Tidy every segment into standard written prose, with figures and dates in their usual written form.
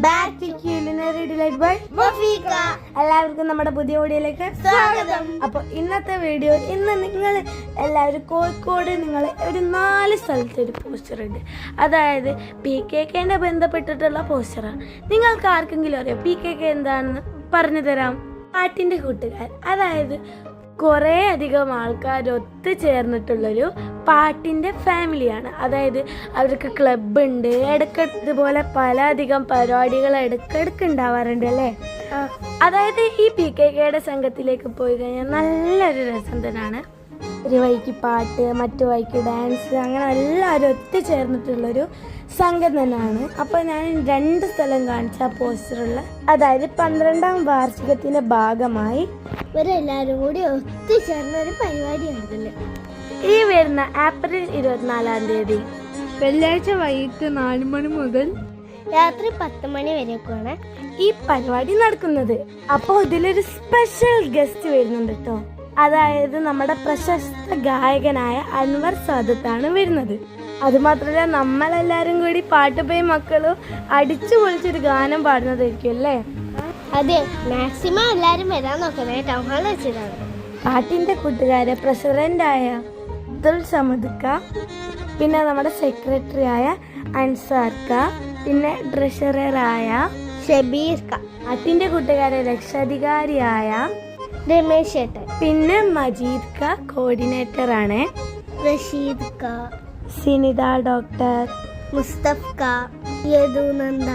Back to culinary delight by Wafeeqa. എല്ലാവർക്കും നമ്മുടെ പുതിയ വീഡിയോയിലേക്ക് സ്വാഗതം. അപ്പോൾ ഇന്നത്തെ വീഡിയോ, ഇന്ന് നിങ്ങൾ എല്ലാവരും കോഴിക്കോട് നിങ്ങൾ ഒരു 4 സ്ഥലത്ത് ഒരു പോസ്റ്റർ ഉണ്ട്. അതായത് PKK ബന്ധപ്പെട്ടിട്ടുള്ള പോസ്റ്ററാണ്. നിങ്ങൾക്ക് ആർക്കെങ്കിലും അറിയാം PKK എന്താണെന്ന് പറഞ്ഞു തരാം? പാട്ടിൻ്റെ കൂട്ടുകാർ, അതായത് കുറേ അധികം ആൾക്കാർ ഒത്തുചേർന്നിട്ടുള്ളൊരു പാട്ടിൻ്റെ ഫാമിലിയാണ്. അതായത് അവർക്ക് ക്ലബ്ബുണ്ട്, ഇടയ്ക്ക് ഇതുപോലെ പല അധികം പരിപാടികൾ ഇടയ്ക്കിടയ്ക്ക് ഉണ്ടാവാറുണ്ട് അല്ലേ. അതായത് ഈ PKK സംഘത്തിലേക്ക് പോയി കഴിഞ്ഞാൽ നല്ലൊരു രസം തന്നെയാണ്. ഒരു വഴിക്ക് പാട്ട്, മറ്റു വഴിക്ക് ഡാൻസ്, അങ്ങനെ എല്ലാവരും ഒത്തുചേർന്നിട്ടുള്ളൊരു സംഘം തന്നെയാണ്. അപ്പോൾ ഞാൻ 2 സ്ഥലം കാണിച്ച പോസ്റ്ററുള്ള, അതായത് 12ാം വാർഷികത്തിൻ്റെ ഭാഗമായി ഇവരെല്ലാവരും കൂടി ഒത്തുചേർന്ന ഒരു പരിപാടിയായിരുന്നില്ല. ഈ വരുന്ന ഏപ്രിൽ 24-ാം തീയതി വെള്ളിയാഴ്ച വൈകിട്ട് 4 മണി മുതൽ രാത്രി 10 മണി വരെയൊക്കെയാണ് ഈ പരിപാടി നടക്കുന്നത്. അപ്പോൾ ഇതിലൊരു സ്പെഷ്യൽ ഗസ്റ്റ് വരുന്നുണ്ട് കേട്ടോ. അതായത് നമ്മുടെ പ്രശസ്ത ഗായകനായ അൻവർ സാദത്താണ് വരുന്നത്. അതുമാത്രമല്ല, നമ്മളെല്ലാവരും കൂടി പാട്ടുപോയി മക്കളും അടിച്ചു പൊളിച്ചൊരു ഗാനം പാടുന്നതായിരിക്കും അല്ലേ. അതെ, മാക്സിമം എല്ലാവരും വരാൻ നോക്കുന്നത് ടൗൺ ഹാളിൽ വെച്ചിട്ടാണ്. പാട്ടിൻ്റെ കൂട്ടുകാരെ പ്രസിഡൻ്റായ അബ്ദുൽ സമദ്ക്ക, പിന്നെ നമ്മുടെ സെക്രട്ടറി ആയ അൻസാർക്ക, പിന്നെ ട്രഷററായ ഷബീർക്ക, പാട്ടിൻ്റെ കൂട്ടുകാരെ രക്ഷാധികാരിയായ രമേശ് ചേട്ടൻ, പിന്നെ മജീദ് ക കോർഡിനേറ്ററാണ്, റഷീദ് ക, സിനിത ഡോക്ടർ, മുസ്തഫ്ക, യദുനന്ദ,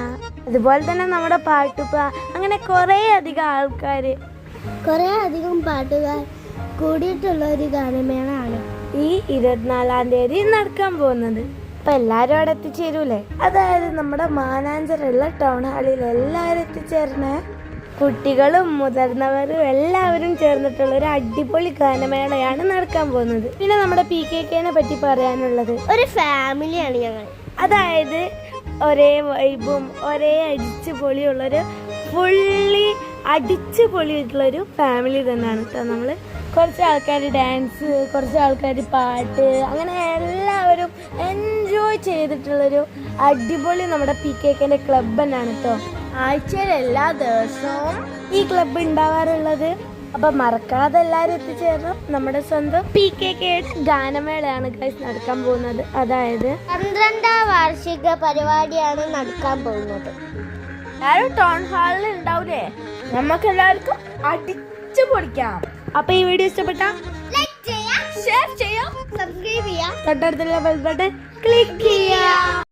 അതുപോലെ തന്നെ നമ്മുടെ അങ്ങനെ കുറേ അധികം പാട്ടുകാർ കൂടിയിട്ടുള്ള ഒരു ഗാനമേളയാണ് ഈ 24-ാം തീയതി നടക്കാൻ പോകുന്നത്. അപ്പം എല്ലാവരും അവിടെ എത്തിച്ചേരൂലേ? അതായത് നമ്മുടെ മാനാഞ്ചറുള്ള ടൗൺ ഹാളിൽ എല്ലാവരും എത്തിച്ചേർന്ന് കുട്ടികളും മുതിർന്നവരും എല്ലാവരും ചേർന്നിട്ടുള്ള ഒരു അടിപൊളി ഗാനമേളയാണ് നടക്കാൻ പോകുന്നത്. പിന്നെ നമ്മുടെ PKK പറ്റി പറയാനുള്ളത്, ഒരു ഫാമിലിയാണ് ഞങ്ങൾ. അതായത് ഒരേ വൈബും ഒരേ അടിച്ചു പൊളിയുള്ളൊരു ഫുള്ളി അടിച്ചു പൊളിയിട്ടുള്ളൊരു ഫാമിലി തന്നെയാണ് കേട്ടോ. നമ്മൾ കുറച്ച് ആൾക്കാർ ഡാൻസ്, കുറച്ച് ആൾക്കാർ പാട്ട്, അങ്ങനെ എല്ലാവരും എൻജോയ് ചെയ്തിട്ടുള്ളൊരു അടിപൊളി നമ്മുടെ PKK ക്ലബ്ബ് തന്നെയാണ് കേട്ടോ. ആഴ്ചയിൽ എല്ലാ ദിവസവും ഈ ക്ലബ്ബ് ഉണ്ടാവാറുള്ളത്. അപ്പം മറക്കാതെ എല്ലാവരും എത്തിച്ചേരണം. നമ്മുടെ സ്വന്തം PKK ഗാനമേളയാണ് ഗൈസ് നടക്കാൻ പോകുന്നത്. അതായത് 12ാം വാർഷിക പരിപാടിയാണ് നടക്കാൻ പോകുന്നത്. എല്ലാവരും ടൗൺ ഹാളിൽ ഉണ്ടാവൂലേ? നമുക്ക് എല്ലാവർക്കും അടിച്ചു പൊളിക്കാം. അപ്പൊ ഈ വീഡിയോ ഇഷ്ടപ്പെട്ട ലൈക്ക് ചെയ്യാം, ഷെയർ ചെയ്യാം, സബ്സ്ക്രൈബ് ചെയ്യാം, തൊട്ടടുത്തുള്ള ബെൽ ബട്ടൺ ക്ലിക്ക് ചെയ്യാം.